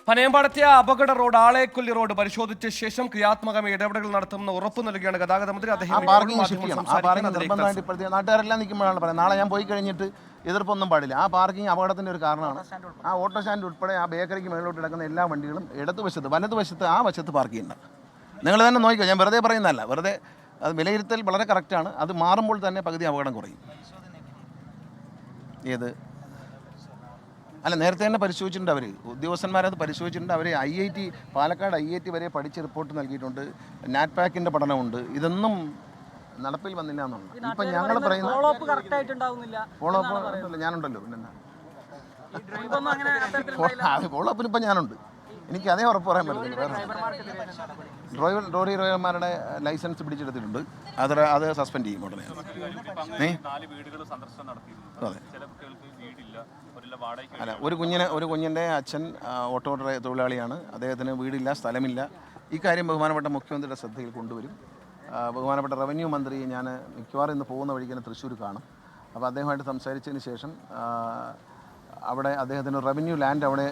പനയമ്പാടത്തെ അപകട road ആളേക്കൊല്ലി road പരിശോധിച്ച ശേഷം ക്രിയാത്മകമായ ഇടപെടലുകൾ നടത്തുമെന്ന് ഉറപ്പ് നൽകുകയാണ് ഗതാഗത മന്ത്രി. നാട്ടുകാരെല്ലാം നിൽക്കുമ്പോഴാണ് പറയുന്നത് നാളെ ഞാൻ പോയി കഴിഞ്ഞിട്ട് എതിർപ്പൊന്നും പാടില്ല. ആ പാർക്കിംഗ് അപകടത്തിൻ്റെ ഒരു കാരണമാണ്. ആ ഓട്ടോ സ്റ്റാൻഡ് ഉൾപ്പെടെ ആ ബേക്കറിക്ക് മേളിലോട്ട് കിടക്കുന്ന എല്ലാ വണ്ടികളും ഇടതുവശത്ത് വലതുവശത്ത് ആ വശത്ത് പാർക്ക് ചെയ്യുന്നുണ്ട്. നിങ്ങൾ തന്നെ നോക്കിക്കോ, ഞാൻ വെറുതെ പറയുന്നതല്ല, വെറുതെ അത് വിലയിരുത്തൽ വളരെ കറക്റ്റാണ്. അത് മാറുമ്പോൾ തന്നെ പകുതി അപകടം കുറയും. ഏത് അല്ല, നേരത്തെ തന്നെ പരിശോധിച്ചിട്ടുണ്ട്. അവർ ഉദ്യോഗസ്ഥന്മാരത് പരിശോധിച്ചിട്ടുണ്ട്. അവർ IIT പാലക്കാട് IIT വരെ പഠിച്ച് റിപ്പോർട്ട് നൽകിയിട്ടുണ്ട്. നാറ്റ്പാക്കിൻ്റെ പഠനമുണ്ട്. ഇതൊന്നും നടപ്പിൽ വന്നില്ല എന്നുണ്ട്. ഇപ്പം ഞങ്ങൾ പറയുന്നത് ഫോളോ അപ്പ് ഞാനുണ്ടല്ലോ, പിന്നെന്താ ഫോളോ അപ്പിന് ഇപ്പം ഞാനുണ്ട്. എനിക്ക് അതേ ഉറപ്പ് പറയാൻ പറ്റില്ല. ലോറി ഡ്രൈവർമാരുടെ ലൈസൻസ് പിടിച്ചെടുത്തിട്ടുണ്ട്. അത് സസ്പെൻഡ് ചെയ്യും ഉടനെ. അതെ, അല്ല, ഒരു കുഞ്ഞിൻ്റെ അച്ഛൻ ഓട്ടോ തൊഴിലാളിയാണ്. അദ്ദേഹത്തിന് വീടില്ല, സ്ഥലമില്ല. ഇക്കാര്യം ബഹുമാനപ്പെട്ട മുഖ്യമന്ത്രിയുടെ ശ്രദ്ധയിൽ കൊണ്ടുവരും. ബഹുമാനപ്പെട്ട റവന്യൂ മന്ത്രിയെ ഞാൻ മിക്കവാറും ഇന്ന് പോകുന്ന വഴിക്ക് തന്നെ തൃശ്ശൂർ കാണും. അപ്പോൾ അദ്ദേഹമായിട്ട് സംസാരിച്ചതിന് ശേഷം അവിടെ അദ്ദേഹത്തിന് റവന്യൂ ലാൻഡ് അവിടെ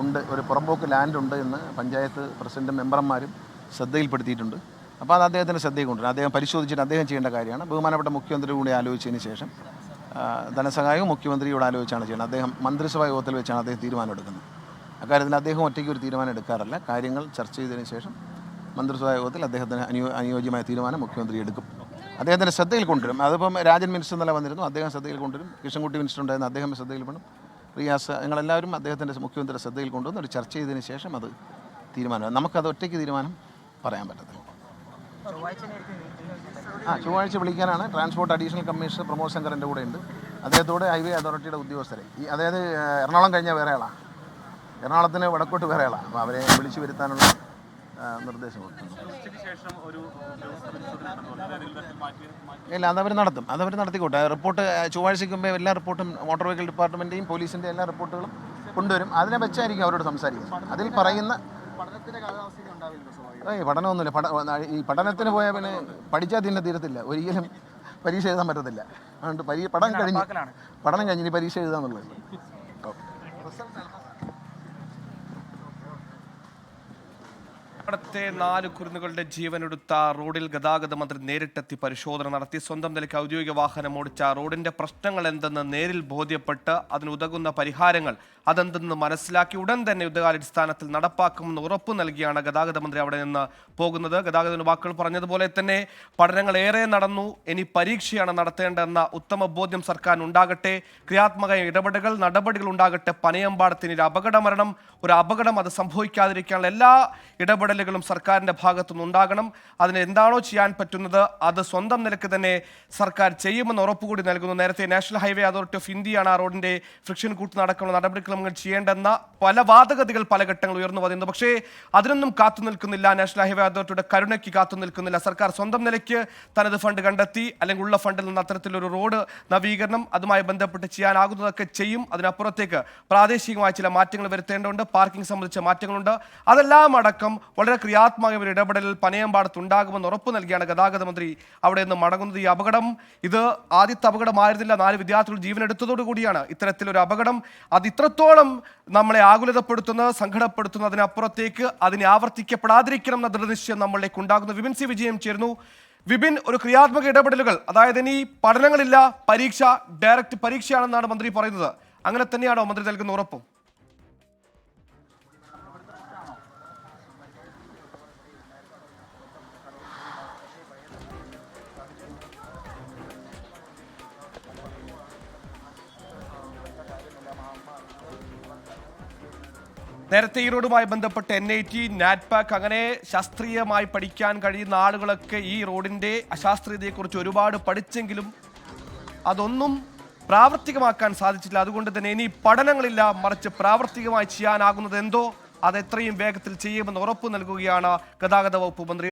ഉണ്ട്, ഒരു പുറമ്പോക്ക് ലാൻഡ് ഉണ്ട് എന്ന് പഞ്ചായത്ത് പ്രസിഡൻറ്റും മെമ്പർമാരും ശ്രദ്ധയിൽപ്പെടുത്തിയിട്ടുണ്ട്. അപ്പോൾ അത് അദ്ദേഹത്തിൻ്റെ ശ്രദ്ധയിൽ കൊണ്ടുവരും. അദ്ദേഹം പരിശോധിച്ചിട്ട് അദ്ദേഹം ചെയ്യേണ്ട കാര്യമാണ്. ബഹുമാനപ്പെട്ട മുഖ്യമന്ത്രി കൂടി ആലോചിച്ചതിന് ശേഷം ധനസഹായവും മുഖ്യമന്ത്രിയോട് ആലോചിച്ചാണ് ചെയ്യുന്നത്. അദ്ദേഹം മന്ത്രിസഭാ യോഗത്തിൽ വെച്ചാണ് അദ്ദേഹം തീരുമാനം എടുക്കുന്നത്. അക്കാര്യത്തിൽ അദ്ദേഹം ഒറ്റയ്ക്ക് ഒരു തീരുമാനം എടുക്കാറില്ല. കാര്യങ്ങൾ ചർച്ച ചെയ്തതിന് ശേഷം മന്ത്രിസഭാ യോഗത്തിൽ അദ്ദേഹത്തിന് അനുയോജ്യമായ തീരുമാനം മുഖ്യമന്ത്രി എടുക്കും. അദ്ദേഹത്തിൻ്റെ ശ്രദ്ധയിൽ കൊണ്ടുവരും. അതിപ്പം രാജൻ മിനിസ്റ്റർ ഇന്നലെ വന്നിരുന്നു, അദ്ദേഹം ശ്രദ്ധയിൽ കൊണ്ടുവരും. കൃഷ്ണൻകുട്ടി മിനിസ്റ്റർ ഉണ്ടായിരുന്നു, അദ്ദേഹം ശ്രദ്ധയിൽ പെടും. റിയാസ്, ഞങ്ങളെല്ലാവരും അദ്ദേഹത്തിൻ്റെ മുഖ്യമന്ത്രിയുടെ ശ്രദ്ധയിൽ കൊണ്ടുവന്ന് ഒരു ചർച്ച ചെയ്തതിന് ശേഷം അത് തീരുമാനം. നമുക്കത് ഒറ്റയ്ക്ക് തീരുമാനം പറയാൻ പറ്റത്തില്ല. ചൊവ്വാഴ്ച വിളിക്കാനാണ്. Transport additional commissioner Pramod Shankar എൻ്റെ കൂടെ ഉണ്ട്. അദ്ദേഹത്തോടെ ഹൈവേ അതോറിറ്റിയുടെ ഉദ്യോഗസ്ഥരെ, അതായത് എറണാകുളം കഴിഞ്ഞാൽ വേറെ ആളാണ്, എറണാകുളത്തിന് വടക്കോട്ട് വേറെ ആളാണ്. അപ്പോൾ അവരെ വിളിച്ചു വരുത്താനുള്ള നിർദ്ദേശം കൊടുക്കുന്നു. ഇല്ല, അതവർ നടത്തിക്കോട്ടെ. റിപ്പോർട്ട് ചൊവ്വാഴ്ചയ്ക്ക് മുമ്പേ എല്ലാ റിപ്പോർട്ടും മോട്ടോർ വെഹിക്കിൾ ഡിപ്പാർട്ട്മെൻറ്റെയും പോലീസിൻ്റെ എല്ലാ റിപ്പോർട്ടുകളും കൊണ്ടുവരും. അതിനെ വെച്ചായിരിക്കും അവരോട് സംസാരിക്കുന്നത്. അതിൽ പറയുന്ന പഠനമൊന്നുമില്ല. ഈ പഠനത്തിന് പോയാൽ പിന്നെ പഠിച്ചാൽ തന്നെ തീരത്തില്ല. ഒരിക്കലും പരീക്ഷ എഴുതാൻ പറ്റത്തില്ല. അതുകൊണ്ട് പഠനം കഴിഞ്ഞ് ഇനി പരീക്ഷ എഴുതാന്നുള്ളത്. ത്തെ 4 കുരുന്നുകളുടെ ജീവനെടുത്ത റോഡിൽ ഗതാഗത മന്ത്രി നേരിട്ടെത്തി പരിശോധന നടത്തി. സ്വന്തം നിലയ്ക്ക് ഔദ്യോഗിക വാഹനം ഓടിച്ച റോഡിന്റെ പ്രശ്നങ്ങൾ എന്തെന്ന് നേരിൽ ബോധ്യപ്പെട്ട് അതിനുതകുന്ന പരിഹാരങ്ങൾ അതെന്തെന്ന് മനസ്സിലാക്കി ഉടൻ തന്നെ യുദ്ധകാലാടിസ്ഥാനത്തിൽ നടപ്പാക്കുമെന്ന് ഉറപ്പു നൽകിയാണ് ഗതാഗത മന്ത്രി അവിടെ നിന്ന് പോകുന്നത്. ഗതാഗത വാക്കുകൾ പറഞ്ഞതുപോലെ തന്നെ പഠനങ്ങൾ ഏറെ നടന്നു, ഇനി പരീക്ഷയാണ് നടത്തേണ്ടതെന്ന ഉത്തമ ബോധ്യം സർക്കാരിന് ഉണ്ടാകട്ടെ. ക്രിയാത്മക നടപടികൾ ഉണ്ടാകട്ടെ. പനയമ്പാടത്തിന് ഒരു അപകടം അത് സംഭവിക്കാതിരിക്കാനുള്ള എല്ലാ ഇടപെടലുകളും സർക്കാരിൻ്റെ ഭാഗത്തുനിന്ന് ഉണ്ടാകണം. അതിന് എന്താണോ ചെയ്യാൻ പറ്റുന്നത് അത് സ്വന്തം നിലക്ക് തന്നെ സർക്കാർ ചെയ്യുമെന്ന് ഉറപ്പുകൂടി നൽകുന്നു. നേരത്തെ നാഷണൽ ഹൈവേ അതോറിറ്റി ഓഫ് ഇന്ത്യയാണ് ആ റോഡിൻ്റെ ഫ്രിക്ഷൻ കൂട്ടുന്നടക്കമുള്ള നടപടിക്രമങ്ങൾ ചെയ്യേണ്ടെന്ന പല വാദഗതികൾ പല ഘട്ടങ്ങൾ ഉയർന്നു വന്നിരുന്നു. പക്ഷേ അതിനൊന്നും കാത്തു നിൽക്കുന്നില്ല. നാഷണൽ ഹൈവേ അതോറിറ്റിയുടെ കരുണയ്ക്ക് കാത്തു നിൽക്കുന്നില്ല. സർക്കാർ സ്വന്തം നിലയ്ക്ക് തനത് ഫണ്ട് കണ്ടെത്തി, അല്ലെങ്കിൽ ഉള്ള ഫണ്ടിൽ നിന്ന് അത്തരത്തിലൊരു റോഡ് നവീകരണം അതുമായി ബന്ധപ്പെട്ട് ചെയ്യാനാകുന്നതൊക്കെ ചെയ്യും. അതിനപ്പുറത്തേക്ക് പ്രാദേശികമായ ചില മാറ്റങ്ങൾ വരുത്തേണ്ടതുണ്ട്. പാർക്കിംഗ് സംബന്ധിച്ച മാറ്റങ്ങളുണ്ട്. അതെല്ലാം അടക്കം വളരെ ക്രിയാത്മക ഒരു ഇടപെടൽ പനയമ്പാടത്ത് ഉണ്ടാകുമെന്ന് ഉറപ്പു നൽകിയാണ് ഗതാഗത മന്ത്രി അവിടെ നിന്ന് മടങ്ങുന്നത്. ഈ അപകടം ഇത് ആദ്യത്തെ അപകടമായിരുന്നില്ല. 4 വിദ്യാർത്ഥികൾ ജീവനെടുത്തതോടുകൂടിയാണ് ഇത്തരത്തിലൊരു അപകടം. അത് ഇത്രത്തോളം നമ്മളെ ആകുലതപ്പെടുത്തുന്നത്, സങ്കടപ്പെടുത്തുന്നതിനപ്പുറത്തേക്ക് അതിനെ ആവർത്തിക്കപ്പെടാതിരിക്കണം എന്ന ദൃഢനിശ്ചയം നമ്മളിലേക്ക് ഉണ്ടാകുന്നു. വിപിൻ സി വിജയം ചേർന്നു. വിപിൻ, ഒരു ക്രിയാത്മക ഇടപെടലുകൾ, അതായത് ഇനി പഠനങ്ങളില്ല, പരീക്ഷ ഡയറക്റ്റ് പരീക്ഷയാണെന്നാണ് മന്ത്രി പറയുന്നത്. അങ്ങനെ തന്നെയാണോ മന്ത്രി നൽകുന്ന ഉറപ്പും? നേരത്തെ ഈ റോഡുമായി ബന്ധപ്പെട്ട് NIT, നാറ്റ്പാക്ക് അങ്ങനെ ശാസ്ത്രീയമായി പഠിക്കാൻ കഴിയുന്ന ആളുകളൊക്കെ ഈ റോഡിൻ്റെ അശാസ്ത്രീയതയെക്കുറിച്ച് ഒരുപാട് പഠിച്ചെങ്കിലും അതൊന്നും പ്രാവർത്തികമാക്കാൻ സാധിച്ചില്ല. അതുകൊണ്ട് തന്നെ ഇനി പഠനങ്ങളില്ല, മറിച്ച് പ്രാവർത്തികമായി ചെയ്യാനാകുന്നത് എന്തോ അത് എത്രയും വേഗത്തിൽ ചെയ്യുമെന്ന് ഉറപ്പു നൽകുകയാണ് ഗതാഗത വകുപ്പ് മന്ത്രി.